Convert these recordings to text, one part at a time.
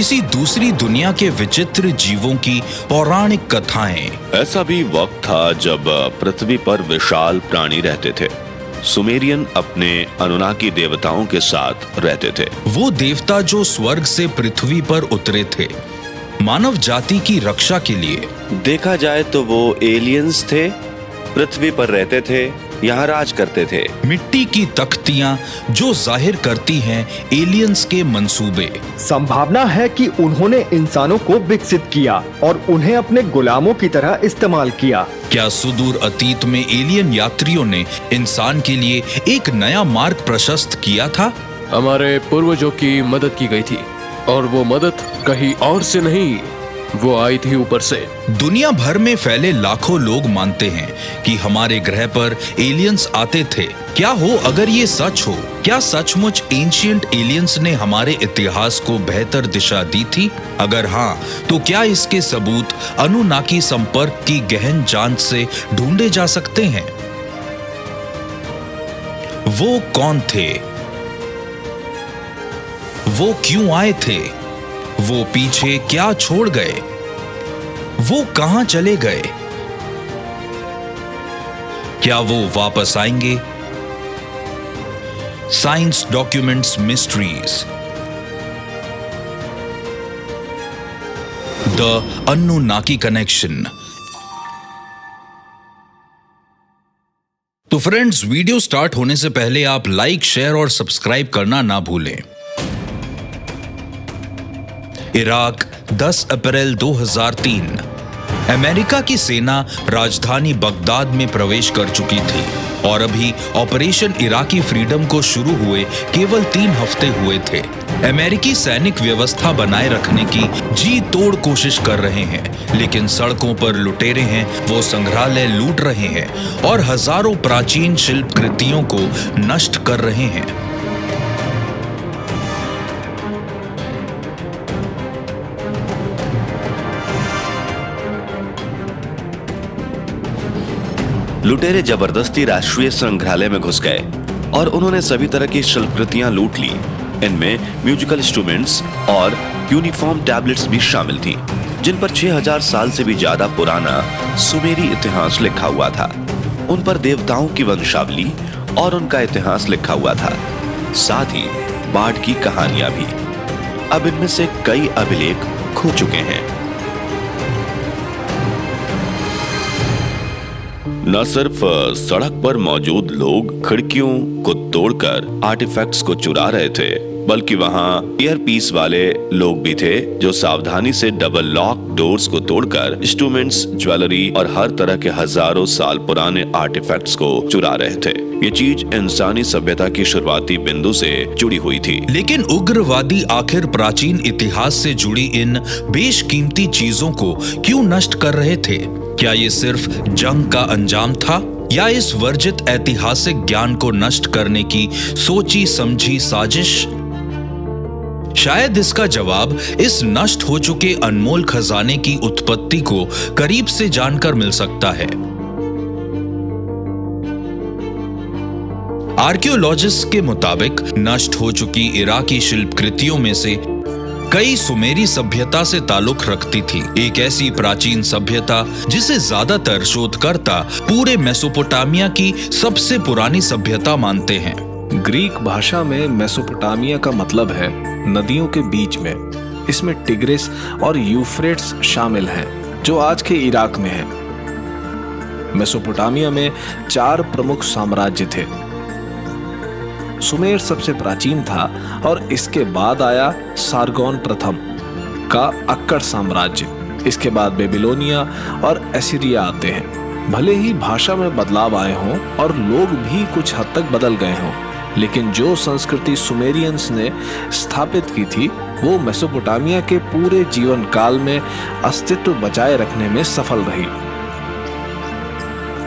किसी दूसरी दुनिया के विचित्र जीवों की पौराणिक कथाएं। ऐसा भी वक्त था जब पृथ्वी पर विशाल प्राणी रहते थे। सुमेरियन अपने अनुनाकी देवताओं के साथ रहते थे। वो देवता जो स्वर्ग से पृथ्वी पर उतरे थे मानव जाति की रक्षा के लिए। देखा जाए तो वो एलियंस थे, पृथ्वी पर रहते थे, यहाँ राज करते थे। मिट्टी की तख्तियां जो जाहिर करती हैं एलियंस के मंसूबे। संभावना है कि उन्होंने इंसानों को विकसित किया और उन्हें अपने गुलामों की तरह इस्तेमाल किया। क्या सुदूर अतीत में एलियन यात्रियों ने इंसान के लिए एक नया मार्ग प्रशस्त किया था? हमारे पूर्वजों की मदद की गई थी और वो मदद कहीं और से नहीं, वो आई थी ऊपर से। दुनिया भर में फैले लाखों लोग मानते हैं कि हमारे ग्रह पर एलियंस आते थे। क्या हो अगर ये सच हो? क्या सचमुच एंशिएंट एलियंस ने हमारे इतिहास को बेहतर दिशा दी थी? अगर हाँ, तो क्या इसके सबूत अनुनाकी संपर्क की गहन जांच से ढूंढे जा सकते हैं? वो कौन थे? वो क्यों आए थे? वो पीछे क्या छोड़ गए? वो कहां चले गए? क्या वो वापस आएंगे? Science documents mysteries, the Anunnaki connection. तो फ्रेंड्स, वीडियो स्टार्ट होने से पहले आप लाइक, शेयर और सब्सक्राइब करना ना भूलें। इराक 10 अप्रैल 2003। अमेरिका की सेना राजधानी बगदाद में प्रवेश कर चुकी थी और अभी ऑपरेशन इराकी फ्रीडम को शुरू हुए केवल 3 हफ्ते हुए थे। अमेरिकी सैनिक व्यवस्था बनाए रखने की जी तोड़ कोशिश कर रहे हैं, लेकिन सड़कों पर लुटेरे हैं, वो संग्रहालय लूट रहे हैं और हजारों प्राचीन शिल्प कृतियों को नष्ट कर रहे हैं। लुटेरे जबरदस्ती राष्ट्रीय संग्रहालय में घुस गए और उन्होंने सभी तरह की शिल्पकृतियां लूट ली। इनमें म्यूजिकल इंस्ट्रूमेंट्स और यूनिफॉर्म टैबलेट्स भी शामिल थी, जिन पर 6000 साल से भी ज्यादा पुराना सुमेरी इतिहास लिखा हुआ था। उन पर देवताओं की वंशावली और उनका इतिहास लिखा हुआ था, साथ ही बाढ़ की कहानियां भी। अब इनमें से कई अभिलेख खो चुके हैं। न सिर्फ सड़क पर मौजूद लोग खिड़कियों को तोड़कर आर्टिफैक्ट्स को चुरा रहे थे, बल्कि वहां ईयरपीस वाले लोग भी थे जो सावधानी से डबल लॉक डोर्स को तोड़कर इंस्ट्रूमेंट्स, ज्वेलरी और हर तरह के हजारों साल पुराने आर्टिफैक्ट्स को चुरा रहे थे। ये चीज इंसानी सभ्यता की शुरुआती बिंदु से जुड़ी हुई थी। लेकिन उग्रवादी आखिर प्राचीन इतिहास से जुड़ी इन बेशकीमती चीजों को क्यों नष्ट कर रहे थे? क्या ये सिर्फ जंग का अंजाम था या इस वर्जित ऐतिहासिक ज्ञान को नष्ट करने की सोची समझी साजिश? शायद इसका जवाब इस नष्ट हो चुके अनमोल खजाने की उत्पत्ति को करीब से जानकर मिल सकता है। आर्कियोलॉजिस्ट के मुताबिक नष्ट हो चुकी इराकी शिल्पकृतियों में से कई सुमेरी सभ्यता से ताल्लुक रखती थी, एक ऐसी प्राचीन सभ्यता जिसे ज्यादातर शोधकर्ता पूरे मेसोपोटामिया की सबसे पुरानी सभ्यता मानते हैं। ग्रीक भाषा में मेसोपोटामिया का मतलब है नदियों के बीच में। इसमें टिग्रिस और यूफ्रेट्स शामिल हैं, जो आज के इराक में है। मेसोपोटामिया में 4 प्रमुख साम्राज्य थे। सुमेर सबसे प्राचीन था और इसके बाद आया सारगोन प्रथम का अक्कड़ साम्राज्य। इसके बाद बेबीलोनिया और एसिरिया आते हैं। भले ही भाषा में बदलाव आए हों और लोग भी कुछ हद तक बदल गए हों, लेकिन जो संस्कृति सुमेरियंस ने स्थापित की थी वो मेसोपोटामिया के पूरे जीवन काल में अस्तित्व बचाए रखने में सफल रही।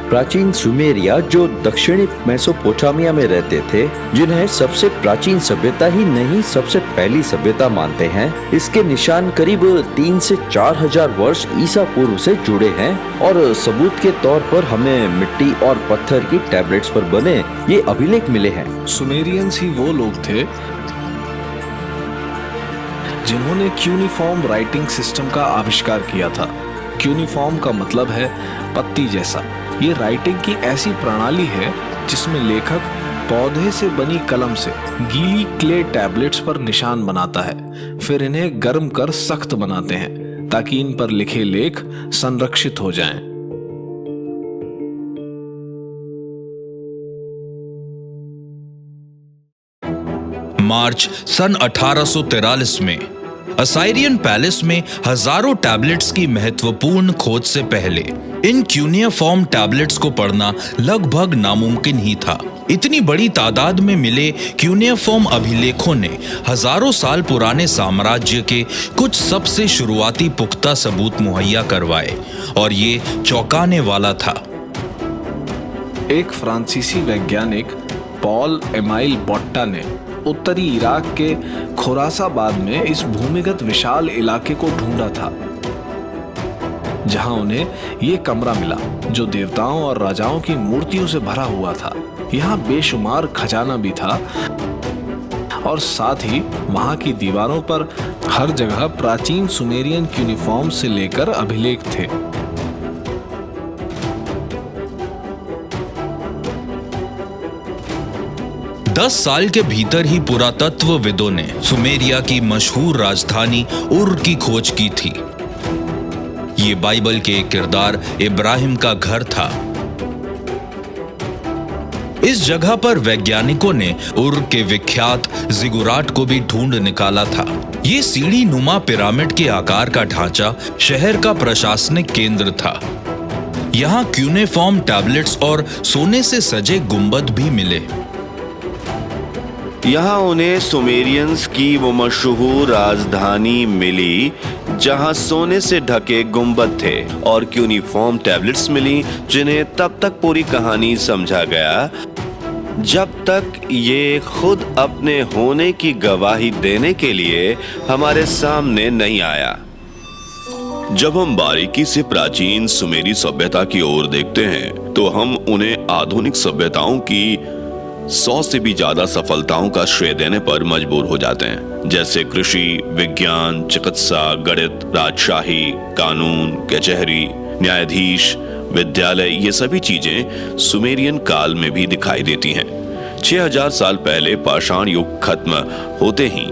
प्राचीन सुमेरिया जो दक्षिणी मेसोपोटामिया में रहते थे, जिन्हें सबसे प्राचीन सभ्यता ही नहीं सबसे पहली सभ्यता मानते हैं, इसके निशान करीब 3 से 4000 वर्ष ईसा पूर्व से जुड़े हैं और सबूत के तौर पर हमें मिट्टी और पत्थर की टैबलेट्स पर बने ये अभिलेख मिले हैं। सुमेरियंस ही वो लोग थे जिन्होंने क्यूनिफॉर्म राइटिंग सिस्टम का आविष्कार किया था। क्यूनिफॉर्म का मतलब है पत्ती जैसा। ये राइटिंग की ऐसी प्रणाली है जिसमें लेखक पौधे से बनी कलम से गीली क्ले टैबलेट्स पर निशान बनाता है, फिर इन्हें गर्म कर सख्त बनाते हैं ताकि इन पर लिखे लेख संरक्षित हो जाएं। मार्च सन 1843 में असाइरियन पैलेस में हजारों टैबलेट्स की महत्वपूर्ण खोज से पहले इन क्यूनिफॉर्म टैबलेट्स को पढ़ना लगभग नामुमकिन ही था। इतनी बड़ी तादाद में मिले क्यूनिफॉर्म अभिलेखों ने हजारों साल पुराने साम्राज्य के कुछ सबसे शुरुआती पुख्ता सबूत मुहैया करवाए और ये चौंकाने वाला था। एक फ्रांसीसी वैज्ञानिक पॉल एमाइल बोट्टा ने उत्तरी इराक के खुरासाबाद में इस भूमिगत विशाल इलाके को ढूंढा था, जहां उन्हें ये कमरा मिला जो देवताओं और राजाओं की मूर्तियों से भरा हुआ था। यहाँ बेशुमार खजाना भी था और साथ ही वहां की दीवारों पर हर जगह प्राचीन सुमेरियन क्यूनिफॉर्म से लेकर अभिलेख थे। दस साल के भीतर ही पुरातत्वविदों ने सुमेरिया की मशहूर राजधानी उर की खोज की थी। ये बाइबल के एक किरदार इब्राहिम का घर था। इस जगह पर वैज्ञानिकों ने उर के विख्यात जिगुराट को भी ढूंढ निकाला था। ये सीढ़ी नुमा पिरामिड के आकार का ढांचा शहर का प्रशासनिक केंद्र था। यहाँ क्यूनिफॉर्म टैबलेट्स और सोने से सजे गुंबद भी मिले। यहाँ उन्हें सुमेरियंस की वो मशहूर राजधानी मिली जहाँ सोने से ढके गुंबद थे और क्यूनिफॉर्म टैबलेट्स मिली, जिन्हें तब तक पूरी कहानी समझा गया जब तक ये खुद अपने होने की गवाही देने के लिए हमारे सामने नहीं आया। जब हम बारीकी से प्राचीन सुमेरी सभ्यता की ओर देखते हैं तो हम उन्हें आधुनिक सभ्यताओं की 100 से भी ज्यादा सफलताओं का श्रेय देने पर मजबूर हो जाते हैं, जैसे कृषि, विज्ञान, चिकित्सा, गणित, राजशाही, कानून, कचहरी, न्यायाधीश, विद्यालय। ये सभी चीजें सुमेरियन काल में भी दिखाई देती हैं। 6000 साल पहले पाषाण युग खत्म होते ही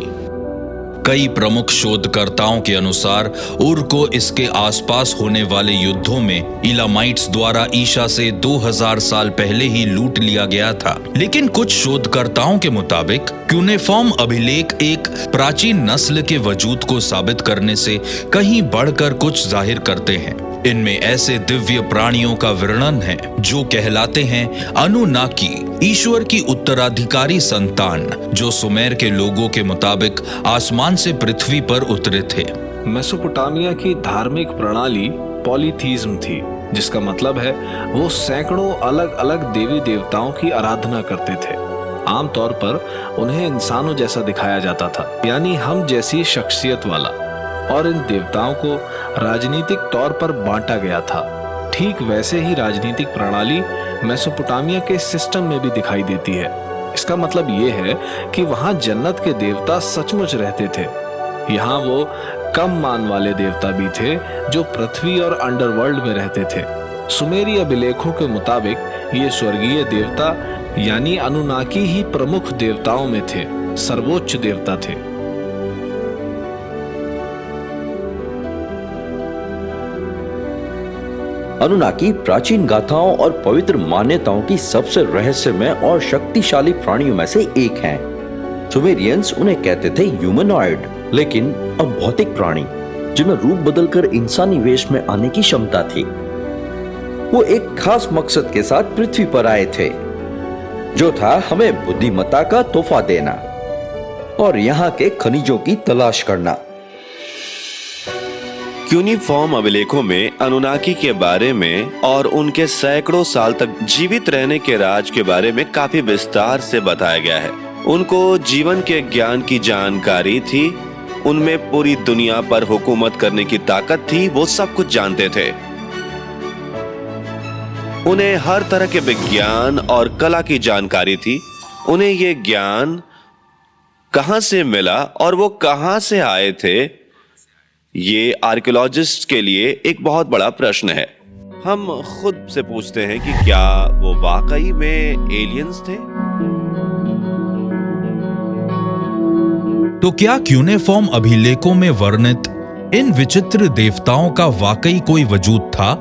कई प्रमुख शोधकर्ताओं के अनुसार उर को इसके आसपास होने वाले युद्धों में इलामाइट्स द्वारा ईसा से 2000 साल पहले ही लूट लिया गया था। लेकिन कुछ शोधकर्ताओं के मुताबिक क्यूनिफॉर्म अभिलेख एक प्राचीन नस्ल के वजूद को साबित करने से कहीं बढ़कर कुछ जाहिर करते हैं। इनमें ऐसे दिव्य प्राणियों का वर्णन है जो कहलाते हैं अनुनाकी, ईश्वर की उत्तराधिकारी संतान, जो सुमेर के लोगों के मुताबिक आसमान से पृथ्वी पर उतरे थे। मेसोपोटामिया की धार्मिक प्रणाली पॉलीथीज्म थी, जिसका मतलब है वो सैकड़ों अलग अलग देवी देवताओं की आराधना करते थे। आमतौर पर उन्हें इंसानों जैसा दिखाया जाता था, यानी हम जैसी शख्सियत वाला, और इन देवताओं को राजनीतिक तौर पर बांटा गया था। ठीक वैसे ही राजनीतिक प्रणाली मेसोपोटामिया के सिस्टम में भी दिखाई देती है। इसका मतलब ये है कि वहां जन्नत के देवता सचमुच रहते थे। यहाँ वो कम मान वाले देवता भी थे जो पृथ्वी और अंडरवर्ल्ड में रहते थे। सुमेरी अभिलेखों के मुताबिक ये स्वर्गीय देवता यानी अनुनाकी ही प्रमुख देवताओं में थे, सर्वोच्च देवता थे। अनुनाकी प्राचीन गाथाओं और पवित्र मान्यताओं की सबसे रहस्यमय और शक्तिशाली प्राणियों में से एक हैं। सुमेरियंस उन्हें कहते थे ह्यूमनॉइड, लेकिन अब भौतिक प्राणी जिन्हें रूप बदलकर इंसानी वेश में आने की क्षमता थी। वो एक खास मकसद के साथ पृथ्वी पर आए थे, जो था हमें बुद्धिमत्ता का तोहफा देना और यहाँ के खनिजों की तलाश करना। क्यूनिफॉर्म अभिलेखों में अनुनाकी के बारे में और उनके सैकड़ों साल तक जीवित रहने के राज के बारे में काफी विस्तार से बताया गया है। उनको जीवन के ज्ञान की जानकारी थी, उनमें पूरी दुनिया पर हुकूमत करने की ताकत थी, वो सब कुछ जानते थे। उन्हें हर तरह के विज्ञान और कला की जानकारी थी। उन्हें ये ज्ञान कहां से मिला और वो कहां से आए थे, ये आर्कियोलॉजिस्ट के लिए एक बहुत बड़ा प्रश्न है। हम खुद से पूछते हैं कि क्या वो वाकई में एलियंस थे? तो क्या क्यूनेफॉर्म अभिलेखों में वर्णित इन विचित्र देवताओं का वाकई कोई वजूद था?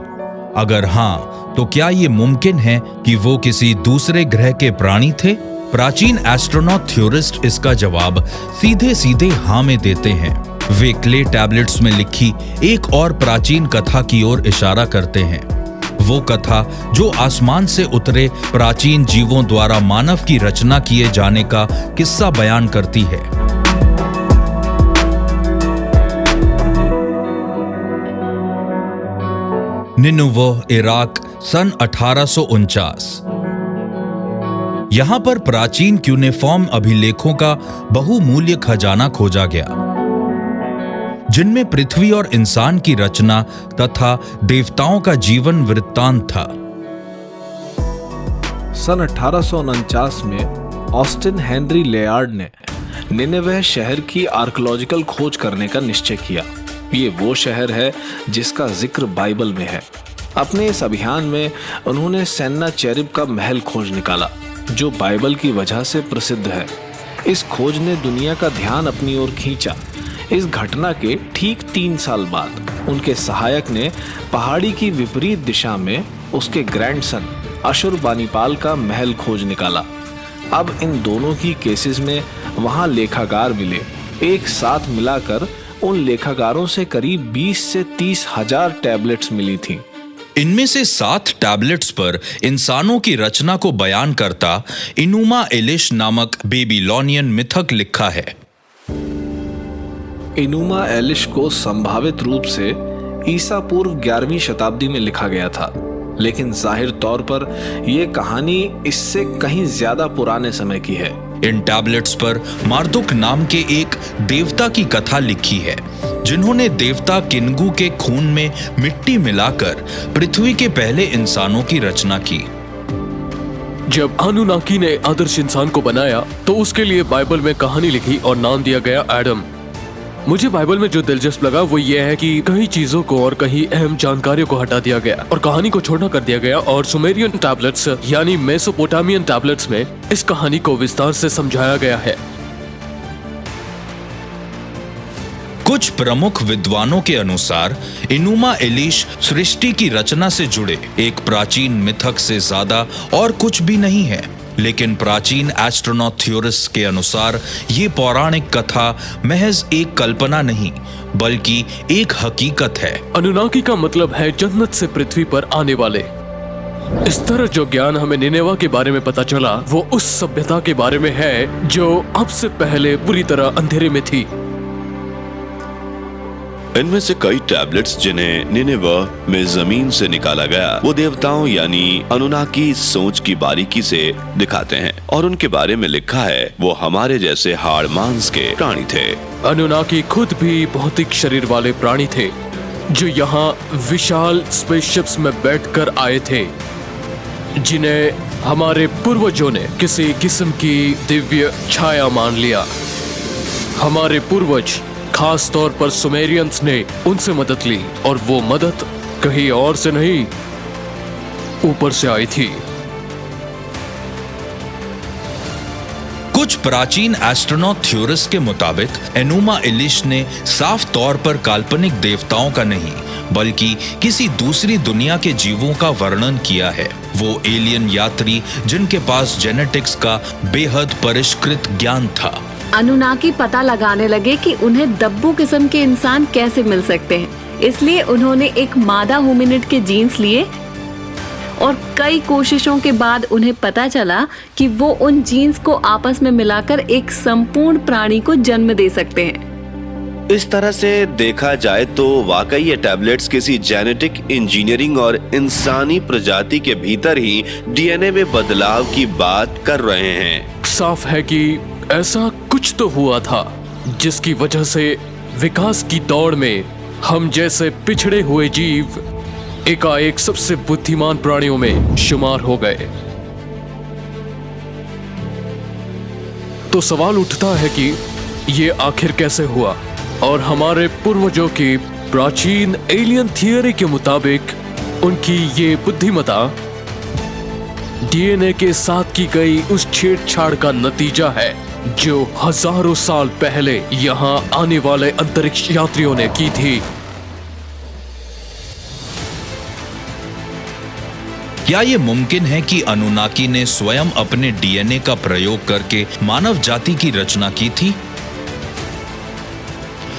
अगर हां, तो क्या ये मुमकिन है कि वो किसी दूसरे ग्रह के प्राणी थे? प्राचीन एस्ट्रोनॉट थ्योरिस्ट इसका जवाब सीधे सीधे हां में देते हैं। वे क्ले टैबलेट्स में लिखी एक और प्राचीन कथा की ओर इशारा करते हैं। वो कथा जो आसमान से उतरे प्राचीन जीवों द्वारा मानव की रचना किए जाने का किस्सा बयान करती है। निनुवह, इराक, सन 1849। यहां पर प्राचीन क्यूनेफॉर्म अभिलेखों का बहुमूल्य खजाना खोजा गया, जिनमें पृथ्वी और इंसान की रचना तथा देवताओं का जीवन वृत्तांत था। सन 1849 में ऑस्टिन हेनरी लेयार्ड ने निनेवेह शहर की आर्कियोलॉजिकल खोज करने का निश्चय किया। ये वो शहर है जिसका जिक्र बाइबल में है। अपने इस अभियान में उन्होंने सेन्नाचेरिब का महल खोज निकाला, जो बाइबल की वजह से प्रसिद्ध है। इस खोज ने दुनिया का ध्यान अपनी ओर खींचा। इस घटना के ठीक 3 साल बाद उनके सहायक ने पहाड़ी की विपरीत दिशा में उसके ग्रैंडसन अशुरबानीपाल का महल खोज निकाला। अब इन दोनों की केसेस में वहां लेखागार मिले। एक साथ मिलाकर उन लेखागारों से करीब 20 से 30 हजार टैबलेट्स मिली थीं। इनमें से 7 टैबलेट्स पर इंसानों की रचना को बयान करता इनुमा एलिश नामक बेबीलोनियन मिथक लिखा है। इनुमा एलिश को संभावित रूप से ईसा पूर्व 11वीं शताब्दी में लिखा गया था, लेकिन जाहिर तौर पर यह कहानी इससे कहीं ज्यादा पुराने समय की है। इन टैबलेट्स पर मार्दुक नाम के एक देवता की कथा लिखी है, जिन्होंने देवता किन्गू के खून में मिट्टी मिलाकर पृथ्वी के पहले इंसानों की रचना की। जब अनुनाकी ने आदर्श इंसान को बनाया तो उसके लिए बाइबल में कहानी लिखी और नाम दिया गया एडम। मुझे बाइबल में जो दिलचस्प लगा वो ये है कि कई चीजों को और कई अहम जानकारियों को हटा दिया गया और कहानी को छोटा कर दिया गया, और सुमेरियन टैबलेट्स यानी मेसोपोटामियन टैबलेट्स में इस कहानी को विस्तार से समझाया गया है। कुछ प्रमुख विद्वानों के अनुसार इनुमा एलिश सृष्टि की रचना से जुड़े एक प्राचीन मिथक से ज्यादा और कुछ भी नहीं है, लेकिन प्राचीन एस्ट्रोनॉट थ्योरिस्ट के अनुसार ये पौराणिक कथा महज एक कल्पना नहीं बल्कि एक हकीकत है। अनुनाकी का मतलब है जन्नत से पृथ्वी पर आने वाले। इस तरह जो ज्ञान हमें निनेवा के बारे में पता चला वो उस सभ्यता के बारे में है जो अब से पहले पूरी तरह अंधेरे में थी। इनमें से कई टैबलेट्स जिन्हें निनेवेह में जमीन से निकाला गया वो देवताओं यानी अनुनाकी सोच की बारीकी से दिखाते हैं, और उनके बारे में लिखा है वो हमारे जैसे हाड़ मांस के प्राणी थे। अनुनाकी खुद भी भौतिक शरीर वाले प्राणी थे जो यहाँ विशाल स्पेसशिप्स में बैठकर आए थे, जिन्हें हमारे पूर्वजों ने किसी किस्म की दिव्य छाया मान लिया। हमारे पूर्वज खास तौर पर सुमेरियंस ने उनसे मदद ली, और वो मदद कहीं और से नहीं ऊपर से आई थी। कुछ प्राचीन एस्ट्रोनॉट थ्योरिस्ट के मुताबिक एनुमा एलिश ने साफ तौर पर काल्पनिक देवताओं का नहीं बल्कि किसी दूसरी दुनिया के जीवों का वर्णन किया है। वो एलियन यात्री जिनके पास जेनेटिक्स का बेहद परिष्कृत ज्ञान था। अनुनाकी पता लगाने लगे कि उन्हें दब्बू किस्म के इंसान कैसे मिल सकते हैं, इसलिए उन्होंने एक मादा होमिनिड के जीन्स लिए और कई कोशिशों के बाद उन्हें पता चला कि वो उन जीन्स को आपस में मिलाकर एक संपूर्ण प्राणी को जन्म दे सकते हैं। इस तरह से देखा जाए तो वाकई ये टैबलेट्स किसी जेनेटिक इंजीनियरिंग और इंसानी प्रजाति के भीतर ही डीएनए में बदलाव की बात कर रहे हैं। साफ है कि ऐसा कुछ तो हुआ था जिसकी वजह से विकास की दौड़ में हम जैसे पिछड़े हुए जीव एकाएक सबसे बुद्धिमान प्राणियों में शुमार हो गए। तो सवाल उठता है कि ये आखिर कैसे हुआ। और हमारे पूर्वजों की प्राचीन एलियन थियरी के मुताबिक उनकी ये बुद्धिमत्ता डीएनए के साथ की गई उस छेड़छाड़ का नतीजा है जो हजारों साल पहले यहाँ आने वाले अंतरिक्ष यात्रियों ने की थी। क्या ये मुमकिन है कि अनुनाकी ने स्वयं अपने डीएनए का प्रयोग करके मानव जाति की रचना की थी?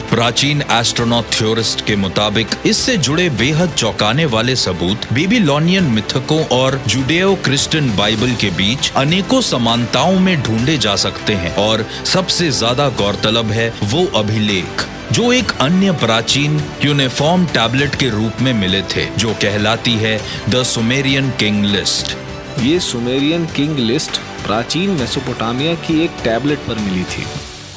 प्राचीन एस्ट्रोनॉट थ्योरिस्ट के मुताबिक इससे जुड़े बेहद चौंकाने वाले सबूत बेबीलोनियन मिथकों और जुडेओ क्रिश्चियन बाइबल के बीच अनेकों समानताओं में ढूंढे जा सकते हैं। और सबसे ज्यादा गौरतलब है वो अभिलेख जो एक अन्य प्राचीन यूनिफॉर्म टैबलेट के रूप में मिले थे, जो कहलाती है द सुमेरियन किंग लिस्ट। ये सुमेरियन किंग लिस्ट प्राचीन मेसोपोटामिया की एक टैबलेट पर मिली थी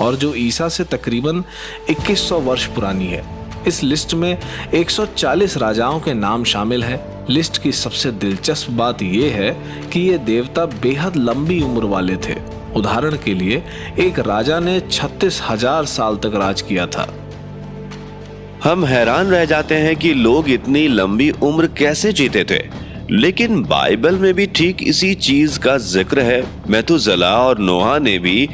और जो ईसा से तकरीबन 2100 वर्ष पुरानी है। इस लिस्ट में 140 राजाओं के नाम शामिल है। लिस्ट की सबसे दिलचस्प बात यह है कि ये देवता बेहद लंबी उम्र वाले थे। उदाहरण के लिए एक राजा ने 36,000 साल तक राज किया था। हम हैरान रह जाते हैं कि लोग इतनी लंबी उम्र कैसे जीते थे, लेकिन बाइबल में भी ठीक इसी चीज का जिक्र है। मेथुसेला और नोहा ने भी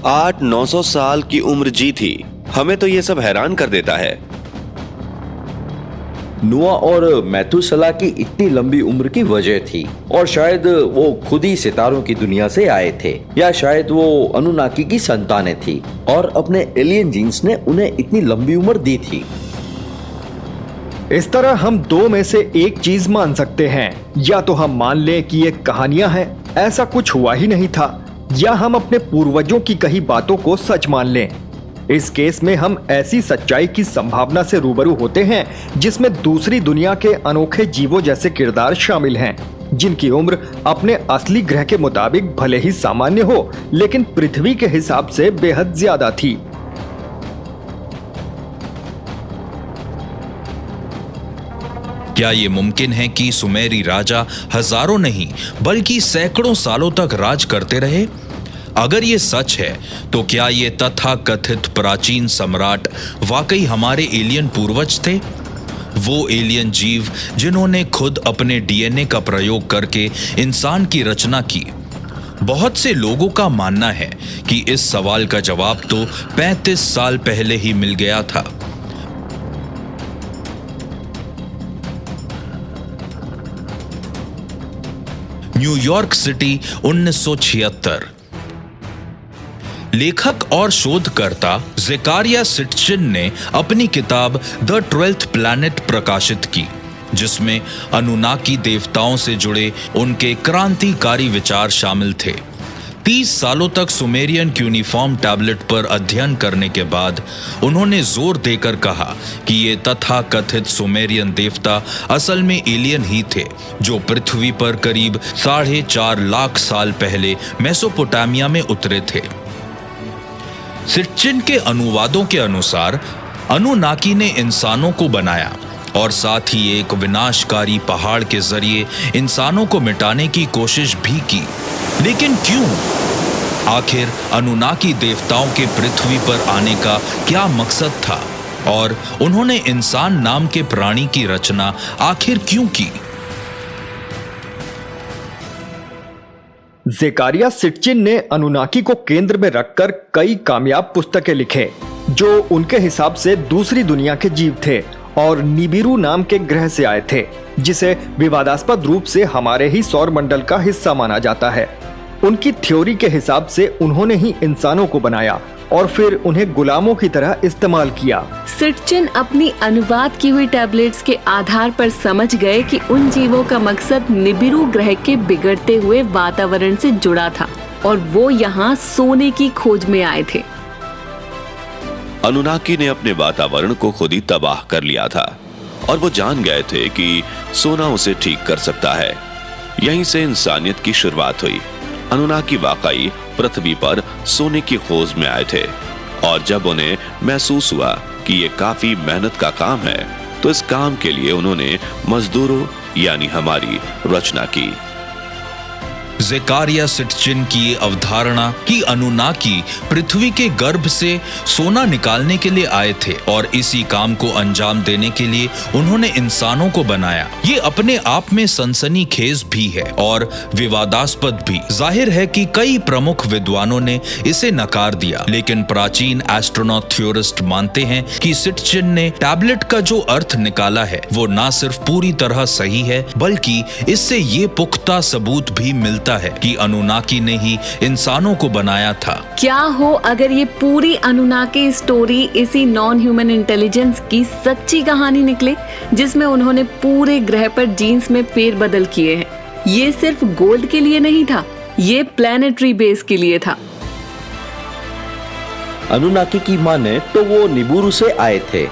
800-900 साल की उम्र जी थी। हमें तो ये सब हैरान कर देता है। नोआ और मैथुसेला की इतनी लंबी उम्र की वजह थी, और शायद वो खुद ही सितारों की दुनिया से आए थे, या शायद वो अनुनाकी की संतानें थी और अपने एलियन जीन्स ने उन्हें इतनी लंबी उम्र दी थी। इस तरह हम दो में से एक चीज मान सकते हैं, या तो हम मान लें कि ये कहानियां हैं, ऐसा कुछ हुआ ही नहीं था, या हम अपने पूर्वजों की कही बातों को सच मान लें। इस केस में हम ऐसी सच्चाई की संभावना से रूबरू होते हैं जिसमें दूसरी दुनिया के अनोखे जीवों जैसे किरदार शामिल हैं, जिनकी उम्र अपने असली ग्रह के मुताबिक भले ही सामान्य हो, लेकिन पृथ्वी के हिसाब से बेहद ज्यादा थी। क्या ये मुमकिन है कि सुमेरी राजा हजारों नहीं बल्कि सैकड़ों सालों तक राज करते रहे? अगर ये सच है तो क्या ये तथाकथित प्राचीन सम्राट वाकई हमारे एलियन पूर्वज थे? वो एलियन जीव जिन्होंने खुद अपने डीएनए का प्रयोग करके इंसान की रचना की। बहुत से लोगों का मानना है कि इस सवाल का जवाब तो 35 साल पहले ही मिल गया था। New York city 1976। लेखक और शोधकर्ता ज़ेकारिया सिटचिन ने अपनी किताब द 12th प्लैनेट प्रकाशित की, जिसमें अनुनाकी देवताओं से जुड़े उनके क्रांतिकारी विचार शामिल थे। 30 सालों तक सुमेरियन क्यूनिफॉर्म टैबलेट पर अध्ययन करने के बाद उन्होंने जोर देकर कहा कि ये तथाकथित सुमेरियन देवता असल में एलियन ही थे, जो पृथ्वी पर करीब 4.5 लाख साल पहले मेसोपोटामिया में उतरे थे। सिटचिन के अनुवादों के अनुसार अनुनाकी ने इंसानों को बनाया और साथ ही एक विनाशकारी पहाड़ के जरिए इंसानों को मिटाने की कोशिश भी की। लेकिन क्यों? आखिर अनुनाकी देवताओं के पृथ्वी पर आने का क्या मकसद था, और उन्होंने इंसान नाम के प्राणी की रचना आखिर क्यों की? ज़ेकारिया सिटचिन ने अनुनाकी को केंद्र में रखकर कई कामयाब पुस्तकें लिखे, जो उनके हिसाब से दूसरी दुनिया के जीव थे और निबिरू नाम के ग्रह से आए थे, जिसे विवादास्पद रूप से हमारे ही सौर मंडल का हिस्सा माना जाता है। उनकी थ्योरी के हिसाब से उन्होंने ही इंसानों को बनाया और फिर उन्हें गुलामों की तरह इस्तेमाल किया। सिटचिन अपनी अनुवाद की हुई टैबलेट्स के आधार पर समझ गए कि उन जीवों का मकसद निबिरू ग्रह के बिगड़ते हुए वातावरण से जुड़ा था और वो यहाँ सोने की खोज में आए थे। अनुनाकी ने अपने वातावरण को खुद ही तबाह कर लिया था और वो जान गए थे कि सोना उसे ठीक कर सकता है। यहीं से इंसानियत की शुरुआत हुई। अनुनाकी वाकई पृथ्वी पर सोने की खोज में आए थे और जब उन्हें महसूस हुआ कि ये काफी मेहनत का काम है, तो इस काम के लिए उन्होंने मजदूरों यानी हमारी रचना की। ज़ेकारिया सिटचिन की ये अवधारणा कि अनुनाकी पृथ्वी के गर्भ से सोना निकालने के लिए आए थे और इसी काम को अंजाम देने के लिए उन्होंने इंसानों को बनाया, ये अपने आप में सनसनीखेज भी है और विवादास्पद भी। जाहिर है कि कई प्रमुख विद्वानों ने इसे नकार दिया, लेकिन प्राचीन एस्ट्रोनॉट थ्योरिस्ट मानते हैं कि सिटचिन ने टैबलेट का जो अर्थ निकाला है वो ना सिर्फ पूरी तरह सही है, बल्कि इससे ये पुख्ता सबूत भी मिलता है कि अनुनाकी ने ही इंसानों को बनाया था। क्या हो अगर ये पूरी अनुनाकी स्टोरी इसी नॉन ह्यूमन इंटेलिजेंस की सच्ची कहानी निकले, जिसमें उन्होंने पूरे ग्रह पर जीन्स में फेरबदल किए हैं। ये सिर्फ गोल्ड के लिए नहीं था, ये प्लैनेटरी बेस के लिए था। अनुनाकी की माने तो वो निबुरु से आए थे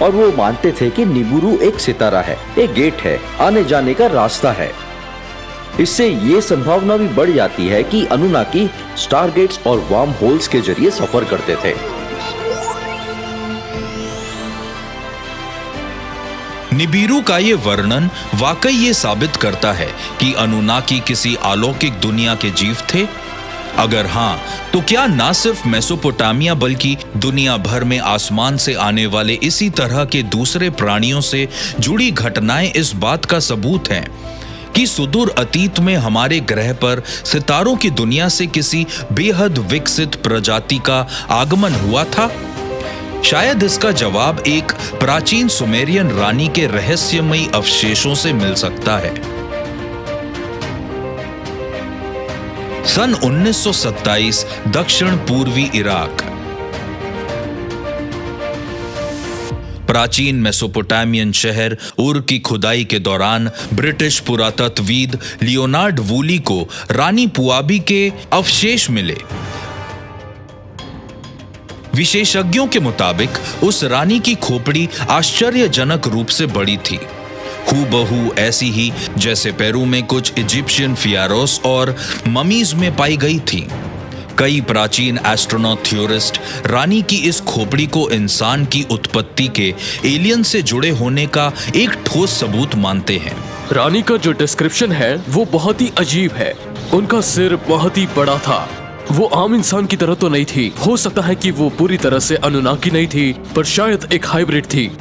और वो मानते थे कि निबुरु एक सितारा है, एक गेट है, आने जाने का रास्ता है। इससे ये संभावना भी बढ़ जाती है कि अनुनाकी स्टारगेट्स और वार्म होल्स के जरिए सफर करते थे। निबिरू का ये वर्णन वाकई ये साबित करता है कि अनुनाकी किसी अलौकिक दुनिया के जीव थे। अगर हाँ, तो क्या ना सिर्फ मेसोपोटामिया बल्कि दुनिया भर में आसमान से आने वाले इसी तरह के दूसरे प्राणियों से जुड़ी घटनाएं इस बात का सबूत हैं कि सुदूर अतीत में हमारे ग्रह पर सितारों की दुनिया से किसी बेहद विकसित प्रजाति का आगमन हुआ था? शायद इसका जवाब एक प्राचीन सुमेरियन रानी के रहस्यमयी अवशेषों से मिल सकता है। सन 1927 दक्षिण पूर्वी इराक। प्राचीन मेसोपोटामियन शहर उर की खुदाई के दौरान ब्रिटिश पुरातत्वविद लियोनार्ड वूली को रानी पुआबी के अवशेष मिले। विशेषज्ञों के मुताबिक उस रानी की खोपड़ी आश्चर्यजनक रूप से बड़ी थी, हूबहू ऐसी ही जैसे पेरू में कुछ इजिप्शियन फियारोस और ममीज में पाई गई थी। कई प्राचीन एस्ट्रोनॉट थ्योरिस्ट रानी की इस खोपड़ी को इंसान की उत्पत्ति के एलियन से जुड़े होने का एक ठोस सबूत मानते हैं। रानी का जो डिस्क्रिप्शन है वो बहुत ही अजीब है। उनका सिर बहुत ही बड़ा था। वो आम इंसान की तरह तो नहीं थी। हो सकता है कि वो पूरी तरह से अनुनाकी नहीं थी, पर शायद एक हाइब्रिड थी।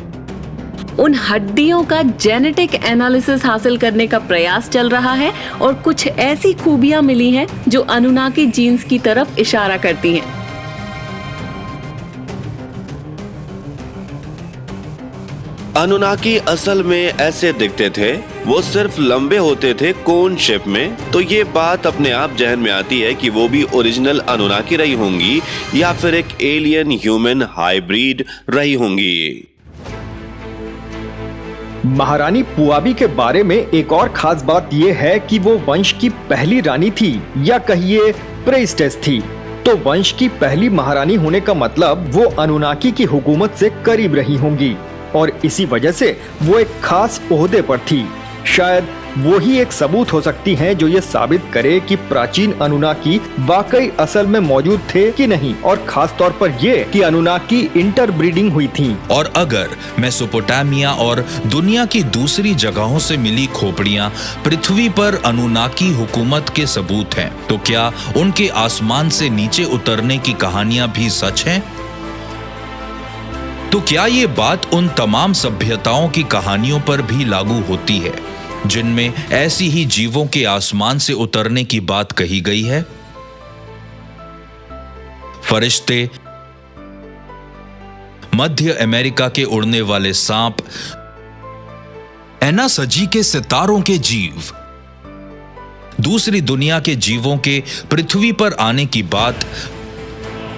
उन हड्डियों का जेनेटिक एनालिसिस हासिल करने का प्रयास चल रहा है और कुछ ऐसी खूबियां मिली हैं जो अनुनाकी जीन्स की तरफ इशारा करती हैं। अनुनाकी असल में ऐसे दिखते थे, वो सिर्फ लंबे होते थे कोन शेप में। तो ये बात अपने आप जहन में आती है कि वो भी ओरिजिनल अनुनाकी रही होंगी या फिर एक एलियन ह्यूमन हाइब्रिड रही होंगी। महारानी पुआबी के बारे में एक और खास बात यह है कि वो वंश की पहली रानी थी या कहिए प्रेस्टेस थी। तो वंश की पहली महारानी होने का मतलब वो अनुनाकी की हुकूमत से करीब रही होंगी और इसी वजह से वो एक खास ओहदे पर थी। शायद वो ही एक सबूत हो सकती हैं जो ये साबित करे कि प्राचीन अनुनाकी वाकई असल में मौजूद थे कि नहीं, और खास तौर पर ये कि अनुनाकी इंटरब्रीडिंग हुई थी। और अगर मेसोपोटामिया और दुनिया की दूसरी जगहों से मिली खोपड़ियां पृथ्वी पर अनुनाकी हुकूमत के सबूत हैं, तो क्या उनके आसमान से नीचे उतरने की कहानियां भी सच हैं? तो क्या ये बात उन तमाम सभ्यताओं की कहानियों पर भी लागू होती है जिनमें ऐसी ही जीवों के आसमान से उतरने की बात कही गई है? फरिश्ते, मध्य अमेरिका के उड़ने वाले सांप, एनासजी के सितारों के जीव, दूसरी दुनिया के जीवों के पृथ्वी पर आने की बात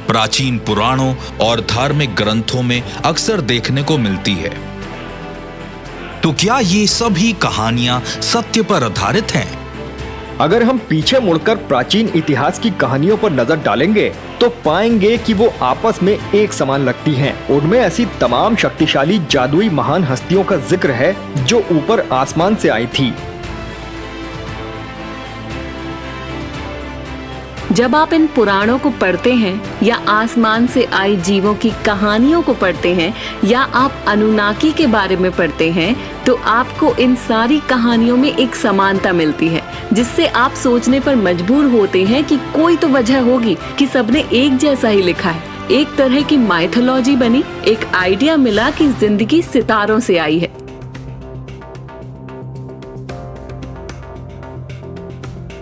प्राचीन पुराणों और धार्मिक ग्रंथों में अक्सर देखने को मिलती है। तो क्या ये सभी कहानियां सत्य पर आधारित हैं? अगर हम पीछे मुड़कर प्राचीन इतिहास की कहानियों पर नजर डालेंगे तो पाएंगे कि वो आपस में एक समान लगती हैं। उनमें ऐसी तमाम शक्तिशाली जादुई महान हस्तियों का जिक्र है जो ऊपर आसमान से आई थी। जब आप इन पुराणों को पढ़ते हैं या आसमान से आई जीवों की कहानियों को पढ़ते हैं या आप अनुनाकी के बारे में पढ़ते हैं, तो आपको इन सारी कहानियों में एक समानता मिलती है, जिससे आप सोचने पर मजबूर होते हैं कि कोई तो वजह होगी कि सबने एक जैसा ही लिखा है। एक तरह की माइथोलॉजी बनी, एक आइडिया मिला कि जिंदगी सितारों से आई है।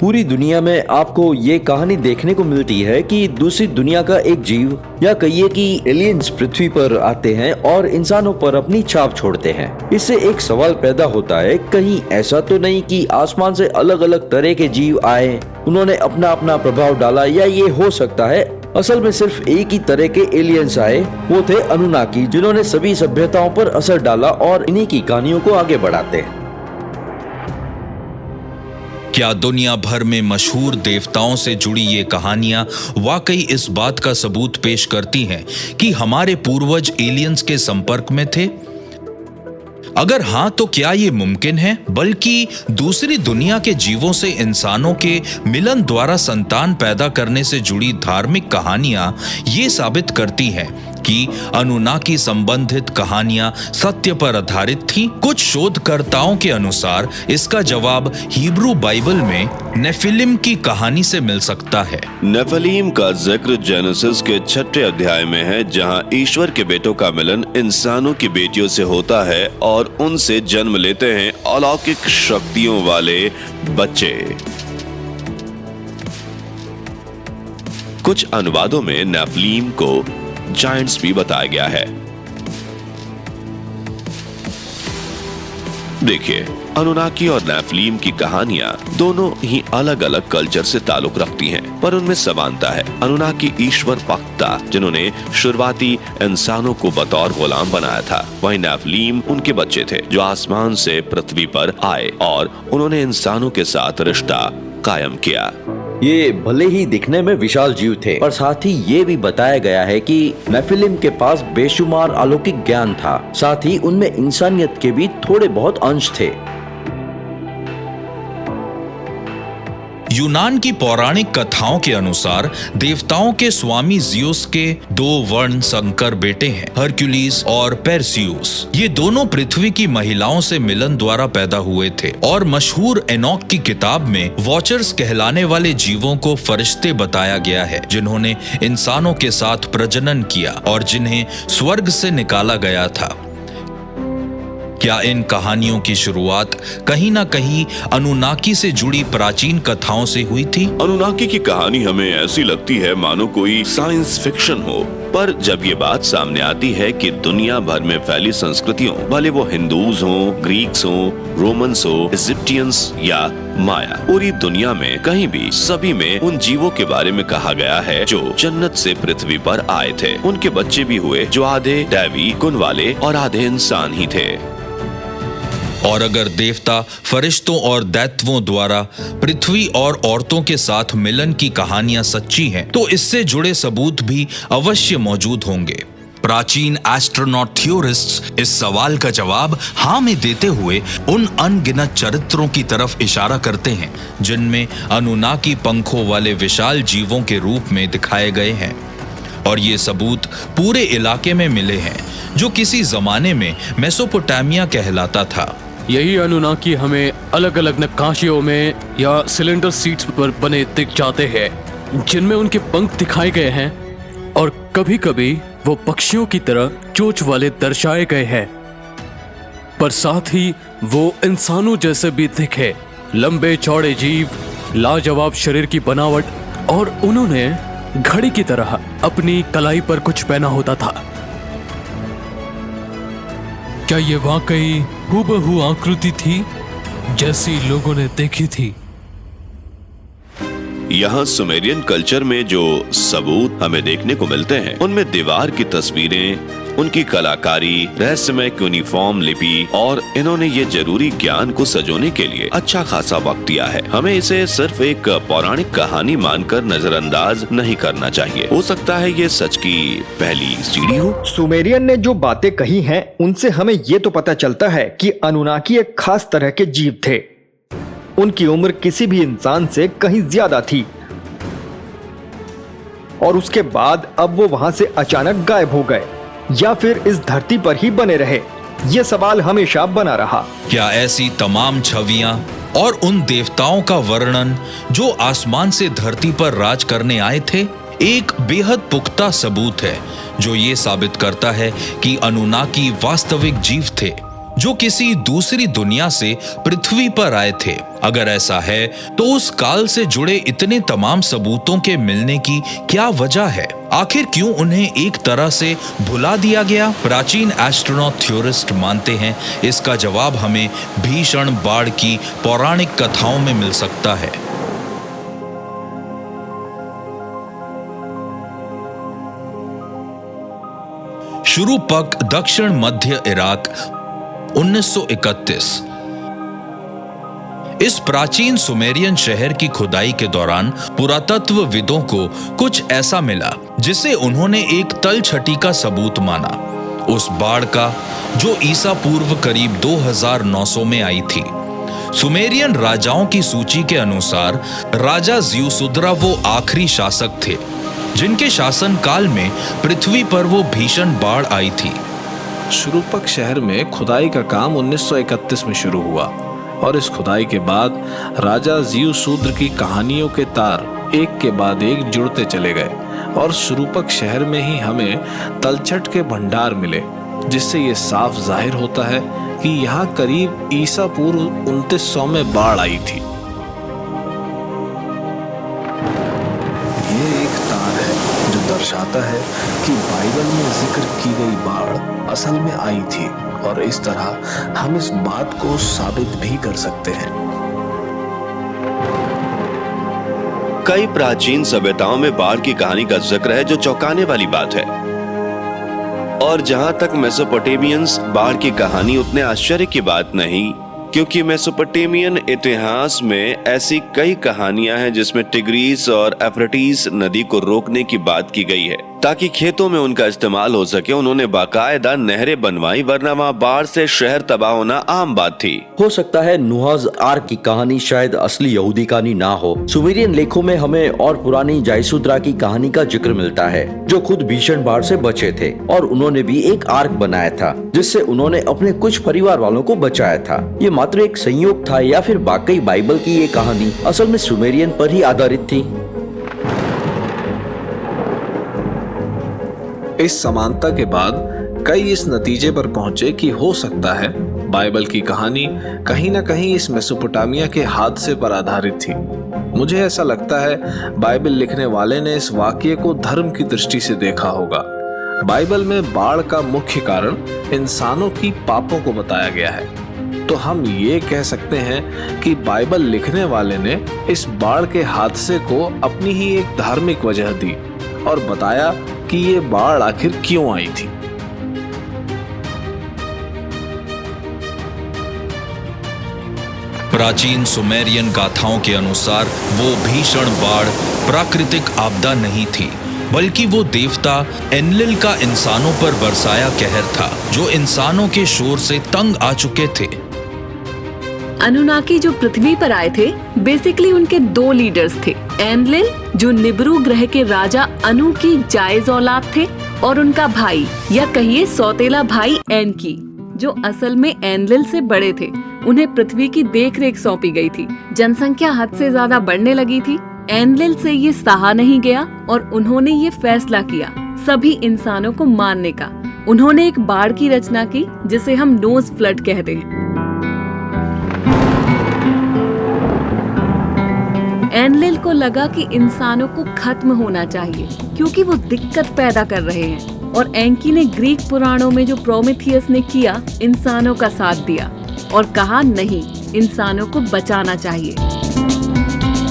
पूरी दुनिया में आपको ये कहानी देखने को मिलती है कि दूसरी दुनिया का एक जीव या कहिए कि एलियंस पृथ्वी पर आते हैं और इंसानों पर अपनी छाप छोड़ते हैं। इससे एक सवाल पैदा होता है, कहीं ऐसा तो नहीं कि आसमान से अलग अलग तरह के जीव आए, उन्होंने अपना अपना प्रभाव डाला, या ये हो सकता है असल में सिर्फ एक ही तरह के एलियंस आए, वो थे अनुनाकी, जिन्होंने सभी सभ्यताओं पर असर डाला और इन्हीं की कहानियों को आगे बढ़ाते हैं। क्या दुनिया भर में मशहूर देवताओं से जुड़ी ये कहानियां वाकई इस बात का सबूत पेश करती हैं कि हमारे पूर्वज एलियंस के संपर्क में थे? अगर हां, तो क्या ये मुमकिन है? बल्कि दूसरी दुनिया के जीवों से इंसानों के मिलन द्वारा संतान पैदा करने से जुड़ी धार्मिक कहानियां ये साबित करती हैं कि अनुनाकी संबंधित कहानियां सत्य पर आधारित थीं। कुछ शोधकर्ताओं के अनुसार इसका जवाब हिब्रू बाइबल में नेफिलिम की कहानी से मिल सकता है। नेफिलीम का जिक्र जेनेसिस के 6 अध्याय में है, जहां ईश्वर के बेटों का मिलन इंसानों की बेटियों से होता है और उनसे जन्म लेते हैं अलौकिक शक्तियों वाले बच्चे। कुछ अनुवादों में नेफिलीम को जायंट्स भी बताया गया है। देखिए, अनुनाकी और नेफिलीम की कहानियां दोनों ही अलग अलग कल्चर से ताल्लुक रखती हैं, पर उनमें समानता है। अनुनाकी ईश्वर भक्त था, जिन्होंने शुरुआती इंसानों को बतौर गुलाम बनाया था। वहीं नेफिलीम उनके बच्चे थे जो आसमान से पृथ्वी पर आए और उन्होंने इंसानों के साथ रिश्ता कायम किया। ये भले ही दिखने में विशाल जीव थे, पर साथ ही ये भी बताया गया है कि नेफिलिम के पास बेशुमार अलौकिक ज्ञान था। साथ ही उनमें इंसानियत के भी थोड़े बहुत अंश थे। यूनान की पौराणिक कथाओं के अनुसार देवताओं के स्वामी जियोस के 2 वर्ण संकर बेटे हैं, हरक्यूलिस और पेर्सियुस। ये दोनों पृथ्वी की महिलाओं से मिलन द्वारा पैदा हुए थे और मशहूर एनॉक की किताब में वॉचर्स कहलाने वाले जीवों को फरिश्ते बताया गया है, जिन्होंने इंसानों के साथ प्रजनन किया और जिन्हें स्वर्ग से निकाला गया था। क्या इन कहानियों की शुरुआत कहीं ना कहीं अनुनाकी से जुड़ी प्राचीन कथाओं से हुई थी? अनुनाकी की कहानी हमें ऐसी लगती है मानो कोई साइंस फिक्शन हो, पर जब ये बात सामने आती है कि दुनिया भर में फैली संस्कृतियों, भले वो हिंदूज हों, ग्रीक्स हों, रोमन्स हो, इजिप्टियंस या माया, पूरी दुनिया में कहीं भी सभी में उन जीवों के बारे में कहा गया है जो जन्नत से पृथ्वी पर आए थे। उनके बच्चे भी हुए जो आधे दैवी गुण वाले और आधे इंसान ही थे। और अगर देवता फरिश्तों और दैत्वों द्वारा पृथ्वी और औरतों के साथ मिलन की कहानियां सच्ची हैं, तो इससे जुड़े सबूत भी अवश्य मौजूद होंगे। प्राचीन एस्ट्रोनॉट थ्योरिस्ट्स इस सवाल का जवाब हाँ में देते हुए उन अनगिनत चरित्रों की तरफ इशारा करते हैं जिनमें अनुनाकी पंखों वाले विशाल जीवों के रूप में दिखाए गए हैं, और ये सबूत पूरे इलाके में मिले हैं जो किसी जमाने में मेसोपोटामिया कहलाता था। यही अनुनाकी हमें अलग अलग नक्काशियों में या सिलेंडर सीट्स पर बने दिख जाते हैं, जिनमें उनके पंख दिखाए गए हैं और कभी कभी वो पक्षियों की तरह चोंच वाले दर्शाए गए हैं, पर साथ ही वो इंसानों जैसे भी दिखे। लंबे चौड़े जीव, लाजवाब शरीर की बनावट, और उन्होंने घड़ी की तरह अपनी कलाई पर कुछ पहना होता था। क्या ये वाकई हूबहू आकृति थी जैसी लोगों ने देखी थी? यहाँ सुमेरियन कल्चर में जो सबूत हमें देखने को मिलते हैं, उनमें दीवार की तस्वीरें, उनकी कलाकारी, रहस्यमय यूनिफॉर्म लिपि, और इन्होंने ये जरूरी ज्ञान को सजोने के लिए अच्छा खासा वक्त दिया है। हमें इसे सिर्फ एक पौराणिक कहानी मानकर नजरअंदाज नहीं करना चाहिए। हो सकता है ये सच की पहली सीढ़ी हो। सुमेरियन ने जो बातें कही हैं, उनसे हमें ये तो पता चलता है कि अनुनाकी एक खास तरह के जीव थे। उनकी उम्र किसी भी इंसान से कहीं ज्यादा थी। और उसके बाद अब वो वहां से अचानक गायब हो गए, या फिर इस धरती पर ही बने रहे? ये सवाल हमेशा बना रहा। क्या ऐसी तमाम छवियां और उन देवताओं का वर्णन जो आसमान से धरती पर राज करने आए थे, एक बेहद पुख्ता सबूत है जो ये साबित करता है कि अनुनाकी वास्तविक जीव थे जो किसी दूसरी दुनिया से पृथ्वी पर आए थे? अगर ऐसा है तो उस काल से जुड़े इतने तमाम सबूतों के मिलने की क्या वजह है? आखिर क्यों उन्हें एक तरह से भुला दिया गया? प्राचीन एस्ट्रोनॉट थ्योरिस्ट मानते हैं इसका जवाब हमें भीषण बाढ़ की पौराणिक कथाओं में मिल सकता है। शुरूपक, दक्षिण मध्य इराक, 1931। इस प्राचीन सुमेरियन शहर की खुदाई के दौरान पुरातत्वविदों को कुछ ऐसा मिला जिसे उन्होंने एक तलछटी का सबूत माना, उस बाढ़ का जो ईसा पूर्व करीब 2900 में आई थी। सुमेरियन राजाओं की सूची के अनुसार राजा ज़ियुसुद्रा वो आखिरी शासक थे जिनके शासन काल में पृथ्वी पर वो भीषण बाढ़ आई थी। शुरूपक शहर में खुदाई का काम 1931 में शुरू हुआ और इस खुदाई के बाद राजा ज़ियुसुद्र की कहानियों के तार एक के बाद एक जुड़ते चले गए और शुरूपक शहर में ही हमें तलछट के भंडार मिले, जिससे ये साफ जाहिर होता है कि यहाँ करीब ईसा पूर्व 2900 में बाढ़ आई थी। ये एक तार है जो दर्शाता है कि बाइबल में जिक्र की गई बाढ़ असल में आई थी और इस तरह हम इस बात को साबित भी कर सकते हैं। कई प्राचीन सभ्यताओं में बाढ़ की कहानी का जिक्र है जो चौंकाने वाली बात है। और जहां तक मेसोपोटामियंस बाढ़ की कहानी उतने आश्चर्य की बात नहीं, क्योंकि मेसोपोटामियन इतिहास में ऐसी कई कहानियां हैं जिसमें टिग्रीस और एफ्रेटिस नदी को रोकने की बात की गई है ताकि खेतों में उनका इस्तेमाल हो सके। उन्होंने बाकायदा नहरें बनवाई, वरना वहां बाढ़ से शहर तबाह होना आम बात थी। हो सकता है नूह आर्क की कहानी शायद असली यहूदी कहानी ना हो। सुमेरियन लेखों में हमें और पुरानी ज़ियुसुद्रा की कहानी का जिक्र मिलता है जो खुद भीषण बाढ़ से बचे थे और उन्होंने भी एक आर्क बनाया था जिससे उन्होंने अपने कुछ परिवार वालों को बचाया था। ये मात्र एक संयोग था या फिर वाकई बाइबल की ये कहानी असल में सुमेरियन पर ही आधारित थी? इस समानता के बाद कई इस नतीजे पर पहुंचे कि हो सकता है बाइबल की कहानी कहीं ना कहीं इस मेसोपोटामिया के हादसे पर आधारित थी। मुझे ऐसा लगता है बाइबल लिखने वाले ने इस वाकये को धर्म की दृष्टि से देखा होगा। बाइबल में बाढ़ का मुख्य कारण इंसानों की पापों को बताया गया है, तो हम ये कह सकते हैं कि बाइबल लिखने वाले ने इस बाढ़ के हादसे को अपनी ही एक धार्मिक वजह दी और बताया कि ये बाढ़ आखिर क्यों आई थी। प्राचीन सुमेरियन गाथाओं के अनुसार वो भीषण बाढ़ प्राकृतिक आपदा नहीं थी, बल्कि वो देवता एनलिल का इंसानों पर बरसाया कहर था जो इंसानों के शोर से तंग आ चुके थे। अनुनाकी जो पृथ्वी पर आए थे, बेसिकली उनके दो लीडर्स थे। एनलिल जो निब्रू ग्रह के राजा अनु की जायज औलाद थे और उनका भाई या कहिए सौतेला भाई एनकी जो असल में एनलिल से बड़े थे। उन्हें पृथ्वी की देखरेख सौंपी गई थी। जनसंख्या हद से ज्यादा बढ़ने लगी थी। एनलिल से ये सहा नहीं गया और उन्होंने ये फैसला किया सभी इंसानों को मारने का। उन्होंने एक बाढ़ की रचना की जिसे हम नोज फ्लड कहते हैं। एनलिल को लगा कि इंसानों को खत्म होना चाहिए क्योंकि वो दिक्कत पैदा कर रहे हैं, और एंकी ने ग्रीक पुराणों में जो प्रोमेथियस ने किया, इंसानों का साथ दिया और कहा नहीं, इंसानों को बचाना चाहिए।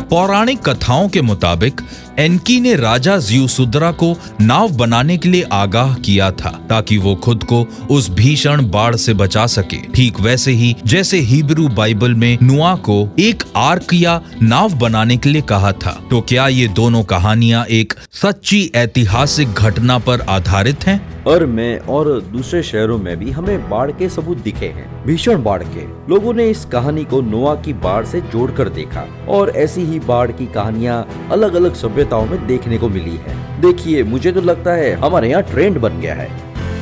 पौराणिक कथाओं के मुताबिक एनकी ने राजा ज़ियुसुद्रा को नाव बनाने के लिए आगाह किया था ताकि वो खुद को उस भीषण बाढ़ से बचा सके। ठीक वैसे ही जैसे हिब्रू बाइबल में नूह को एक आर्क या नाव बनाने के लिए कहा था। तो क्या ये दोनों कहानियां एक सच्ची ऐतिहासिक घटना पर आधारित हैं? और में और दूसरे शहरों में भी हमें बाढ़ के सबूत दिखे हैं। भीषण बाढ़ के लोगों ने इस कहानी को नूह की बाढ़ से जोड़कर देखा और ऐसी ही बाढ़ की कहानियां अलग अलग सभ्यता सभ्यताओं में देखने को मिली है। देखिए, मुझे तो लगता है हमारे यहाँ ट्रेंड बन गया है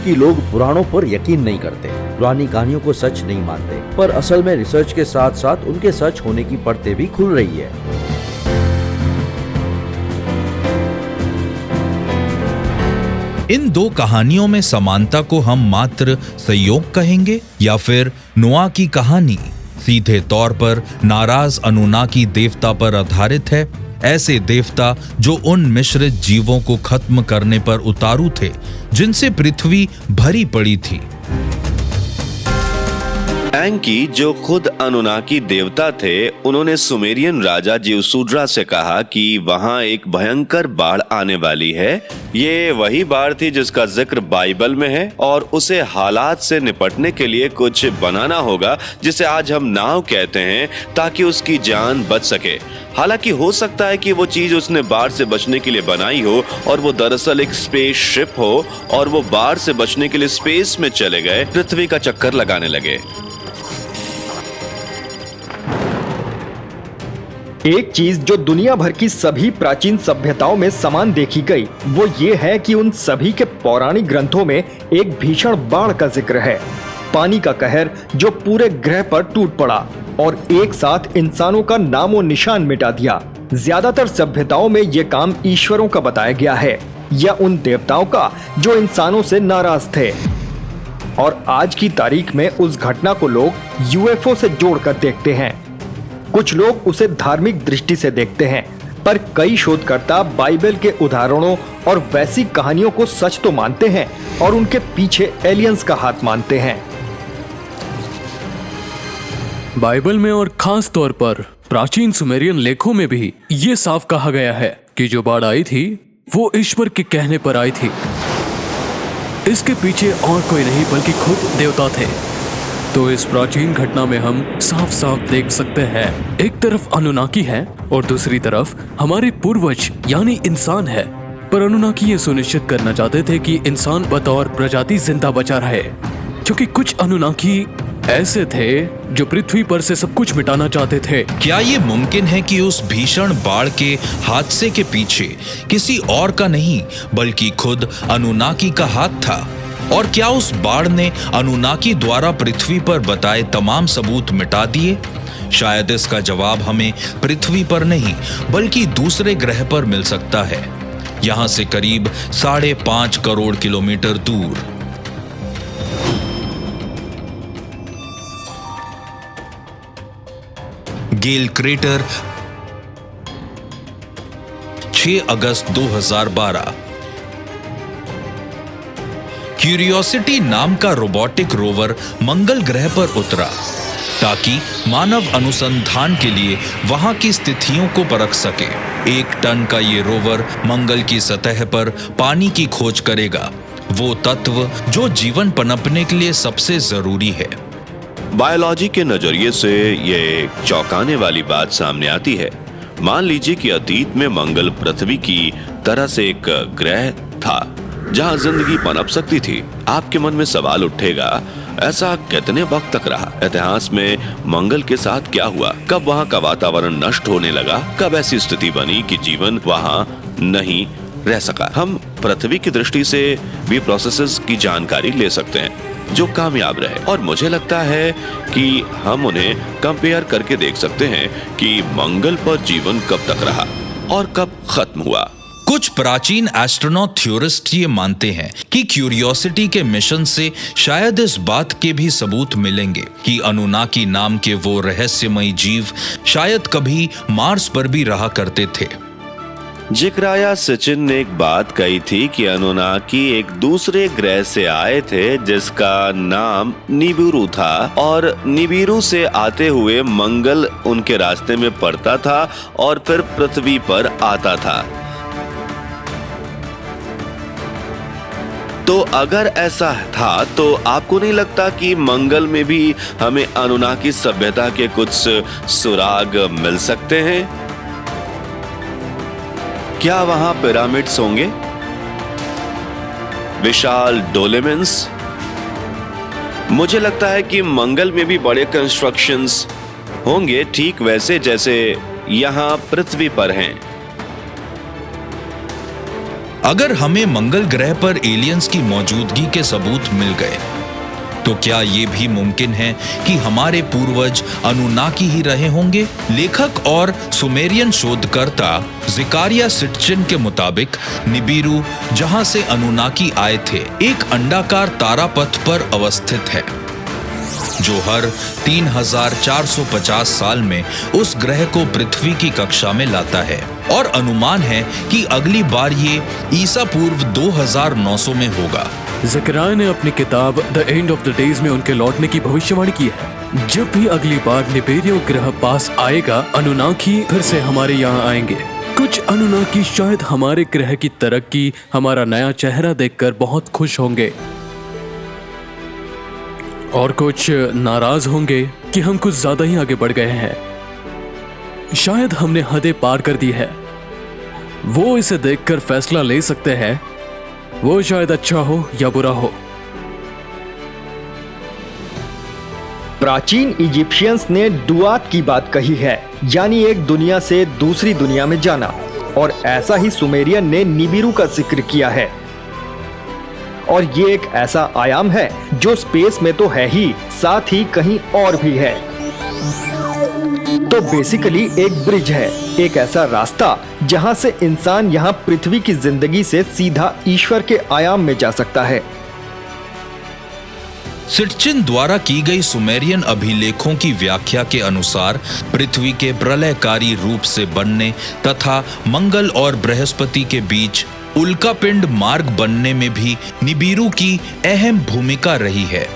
कि लोग पुराणों पर यकीन नहीं करते, पुरानी कहानियों को सच नहीं मानते, पर असल में रिसर्च के साथ साथ उनके सच होने की परतें भी खुल रही है। इन दो कहानियों में समानता को हम मात्र संयोग कहेंगे या फिर नोआ की कहानी सीधे तौर पर नाराज अनुनाकी देवता पर आधारित है, ऐसे देवता जो उन मिश्रित जीवों को खत्म करने पर उतारू थे जिनसे पृथ्वी भरी पड़ी थी। एंकी, जो खुद अनुनाकी देवता थे, उन्होंने सुमेरियन राजा जिउसूड्रा से कहा कि वहां एक भयंकर बाढ़ आने वाली है। ये वही बाढ़ थी जिसका जिक्र बाइबल में है और उसे हालात से निपटने के लिए कुछ बनाना होगा जिसे आज हम नाव कहते हैं, ताकि उसकी जान बच सके। हालांकि हो सकता है कि वो चीज उसने बाढ़ से बचने के लिए बनाई हो और वो दरअसल एक स्पेस शिप हो और वो बाढ़ से बचने के लिए स्पेस में चले गए, पृथ्वी का चक्कर लगाने लगे। एक चीज जो दुनिया भर की सभी प्राचीन सभ्यताओं में समान देखी गई, वो ये है कि उन सभी के पौराणिक ग्रंथों में एक भीषण बाढ़ का जिक्र है। पानी का कहर जो पूरे ग्रह पर टूट पड़ा और एक साथ इंसानों का नामो निशान मिटा दिया। ज्यादातर सभ्यताओं में ये काम ईश्वरों का बताया गया है या उन देवताओं का जो इंसानों से नाराज थे। और आज की तारीख में उस घटना को लोग यूएफओ से जोड़कर देखते हैं। कुछ लोग उसे धार्मिक दृष्टि से देखते हैं, पर कई शोधकर्ता बाइबल के उदाहरणों और वैसी कहानियों को सच तो मानते हैं और उनके पीछे एलियंस का हाथ मानते हैं। बाइबल में और खास तौर पर प्राचीन सुमेरियन लेखों में भी ये साफ कहा गया है कि जो बाढ़ आई थी वो ईश्वर के कहने पर आई थी। इसके पीछे और कोई नहीं बल्कि खुद देवता थे। तो इस प्राचीन घटना में हम साफ साफ देख सकते हैं, एक तरफ अनुनाकी है और दूसरी तरफ हमारे पूर्वज यानी इंसान है। पर अनुनाकी ये सुनिश्चित करना चाहते थे कि इंसान बतौर प्रजाति जिंदा बचा रहे, क्योंकि कुछ अनुनाकी ऐसे थे जो पृथ्वी पर से सब कुछ मिटाना चाहते थे। क्या ये मुमकिन है कि उस भीषण बाढ़ के हादसे के पीछे किसी और का नहीं बल्कि खुद अनुनाकी का हाथ था? और क्या उस बाढ़ ने अनुनाकी द्वारा पृथ्वी पर बताए तमाम सबूत मिटा दिए? शायद इसका जवाब हमें पृथ्वी पर नहीं बल्कि दूसरे ग्रह पर मिल सकता है, यहां से करीब 5.5 करोड़ किलोमीटर दूर। गेल क्रेटर, 6 अगस्त 2012। क्यूरियोसिटी नाम का रोबोटिक रोवर मंगल ग्रह पर उतरा ताकि मानव अनुसंधान के लिए वहां की स्थितियों को परख सके। 1 टन का ये रोवर मंगल की सतह पर पानी की खोज करेगा, वो तत्व जो जीवन पनपने के लिए सबसे जरूरी है। बायोलॉजी के नजरिए से ये एक चौंकाने वाली बात सामने आती है। मान लीजिए कि अतीत में मंगल पृथ्वी की तरह से एक ग्रह था जहां जिंदगी पनप सकती थी। आपके मन में सवाल उठेगा, ऐसा कितने वक्त तक रहा? इतिहास में मंगल के साथ क्या हुआ? कब वहां का वातावरण नष्ट होने लगा? कब ऐसी स्थिति बनी कि जीवन वहां नहीं रह सका? हम पृथ्वी की दृष्टि से भी प्रोसेसेस की जानकारी ले सकते हैं जो कामयाब रहे, और मुझे लगता है कि हम उन्हें कंपेयर करके देख सकते हैं कि मंगल पर जीवन कब तक रहा और कब खत्म हुआ। कुछ प्राचीन एस्ट्रोनॉट थ्योरिस्ट ये मानते हैं कि क्यूरियोसिटी के मिशन से शायद इस बात के भी सबूत मिलेंगे कि अनुनाकी नाम के वो रहस्यमयी जीव शायद कभी मार्स पर भी रहा करते थे। जिक्राया सचिन ने एक बात कही थी कि अनुनाकी एक दूसरे ग्रह से आए थे जिसका नाम निबिरू था, और निबिरू से आते हुए मंगल उनके रास्ते में पड़ता था और फिर पृथ्वी पर आता था। तो अगर ऐसा था तो आपको नहीं लगता कि मंगल में भी हमें अनुनाकी सभ्यता के कुछ सुराग मिल सकते हैं? क्या वहां पिरामिड्स होंगे, विशाल डोलेमेंस? मुझे लगता है कि मंगल में भी बड़े कंस्ट्रक्शंस होंगे, ठीक वैसे जैसे यहां पृथ्वी पर हैं। अगर हमें मंगल ग्रह पर एलियंस की मौजूदगी के सबूत मिल गए, तो क्या ये भी मुमकिन है कि हमारे पूर्वज अनुनाकी ही रहे होंगे? लेखक और सुमेरियन शोधकर्ता ज़िकारिया सिटचिन के मुताबिक निबिरू, जहां से अनुनाकी आए थे, एक अंडाकार तारापथ पर अवस्थित है जो हर 3450 साल में उस ग्रह को पृथ्वी की कक्षा में लाता है, और अनुमान है कि अगली बार ये ईसा पूर्व 2900 में होगा। ज़करिया ने अपनी किताब the end of the days में उनके लौटने की भविष्यवाणी की है। जब भी अगली बार निबेरियो ग्रह पास आएगा, अनुनाकी फिर से हमारे यहाँ आएंगे। कुछ अनुनाकी शायद हमारे ग्रह की तरक्की, हमारा नया चेहरा देखकर बहुत खुश होंगे, और कुछ नाराज होंगे कि हम कुछ ज्यादा ही आगे बढ़ गए हैं। शायद हमने हदें पार कर दी है। वो इसे देखकर फैसला ले सकते हैं, वो शायद अच्छा हो या बुरा हो। प्राचीन इजिप्शियंस ने दुआत की बात कही है, यानी एक दुनिया से दूसरी दुनिया में जाना, और ऐसा ही सुमेरियन ने निबिरू का जिक्र किया है। और ये एक ऐसा आयाम है जो स्पेस में तो है ही, साथ ही कहीं और भी है। तो बेसिकली एक ब्रिज है, एक ऐसा रास्ता जहां से इंसान यहां पृथ्वी की जिंदगी से सीधा ईश्वर के आयाम में जा सकता है। सिटचिन द्वारा की गई सुमेरियन अभिलेखों की व्याख्या के अनुसार पृथ्वी के प्रलयकारी रूप से बनने तथा मंगल और बृहस्पति के बीच उल्कापिंड मार्ग बनने में भी निबिरू की अहम भूमिका रही है।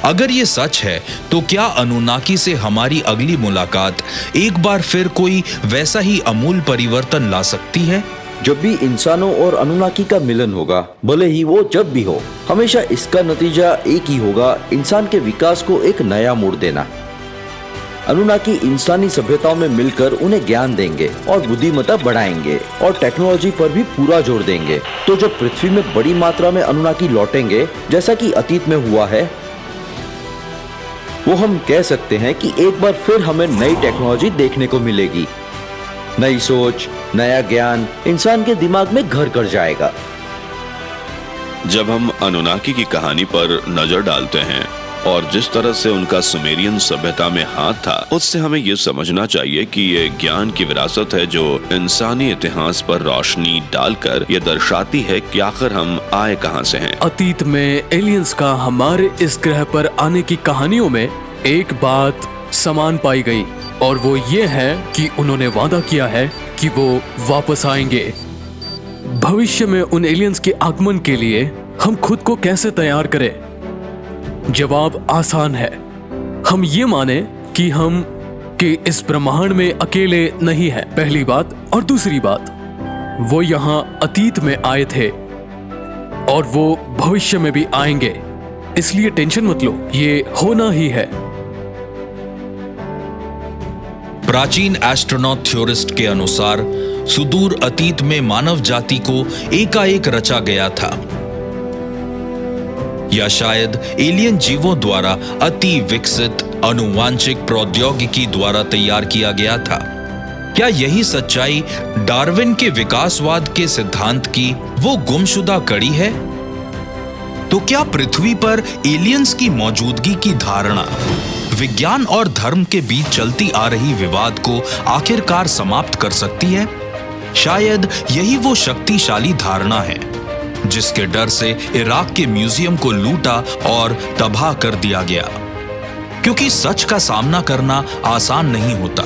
अगर ये सच है, तो क्या अनुनाकी से हमारी अगली मुलाकात एक बार फिर कोई वैसा ही अमूल परिवर्तन ला सकती है? जब भी इंसानों और अनुनाकी का मिलन होगा, भले ही वो जब भी हो, हमेशा इसका नतीजा एक ही होगा, इंसान के विकास को एक नया मोड़ देना। अनुनाकी इंसानी सभ्यताओं में मिलकर उन्हें ज्ञान देंगे और बुद्धिमत्ता बढ़ाएंगे और टेक्नोलॉजी पर भी पूरा जोर देंगे। तो जब पृथ्वी में बड़ी मात्रा में अनुनाकी लौटेंगे, जैसा कि अतीत में हुआ है, वो हम कह सकते हैं कि एक बार फिर हमें नई टेक्नोलॉजी देखने को मिलेगी। नई सोच, नया ज्ञान इंसान के दिमाग में घर कर जाएगा। जब हम अनुनाकी की कहानी पर नजर डालते हैं और जिस तरह से उनका सुमेरियन सभ्यता में हाथ था, उससे हमें ये समझना चाहिए कि ये ज्ञान की विरासत है जो इंसानी इतिहास पर रोशनी डालकर ये दर्शाती है कि आखिर हम आए कहां से हैं। अतीत में एलियंस का हमारे इस ग्रह पर आने की कहानियों में एक बात समान पाई गई, और वो ये है कि उन्होंने वादा किया है कि वो वापस आएंगे। भविष्य में उन एलियंस के आगमन के लिए हम खुद को कैसे तैयार करें? जवाब आसान है। हम ये माने कि इस ब्रह्मांड में अकेले नहीं है, पहली बात। और दूसरी बात, वो यहाँ अतीत में आए थे और वो भविष्य में भी आएंगे, इसलिए टेंशन मत लो, ये होना ही है। प्राचीन एस्ट्रोनॉट थ्योरिस्ट के अनुसार सुदूर अतीत में मानव जाति को एकाएक रचा गया था, या शायद एलियन जीवों द्वारा अति विकसित आनुवांशिक प्रौद्योगिकी द्वारा तैयार किया गया था। क्या यही सच्चाई डार्विन के विकासवाद के सिद्धांत की वो गुमशुदा कड़ी है? तो क्या पृथ्वी पर एलियंस की मौजूदगी की धारणा विज्ञान और धर्म के बीच चलती आ रही विवाद को आखिरकार समाप्त कर सकती है? शायद यही वो शक्तिशाली धारणा है जिसके डर से इराक के म्यूजियम को लूटा और तबाह कर दिया गया, क्योंकि सच का सामना करना आसान नहीं होता।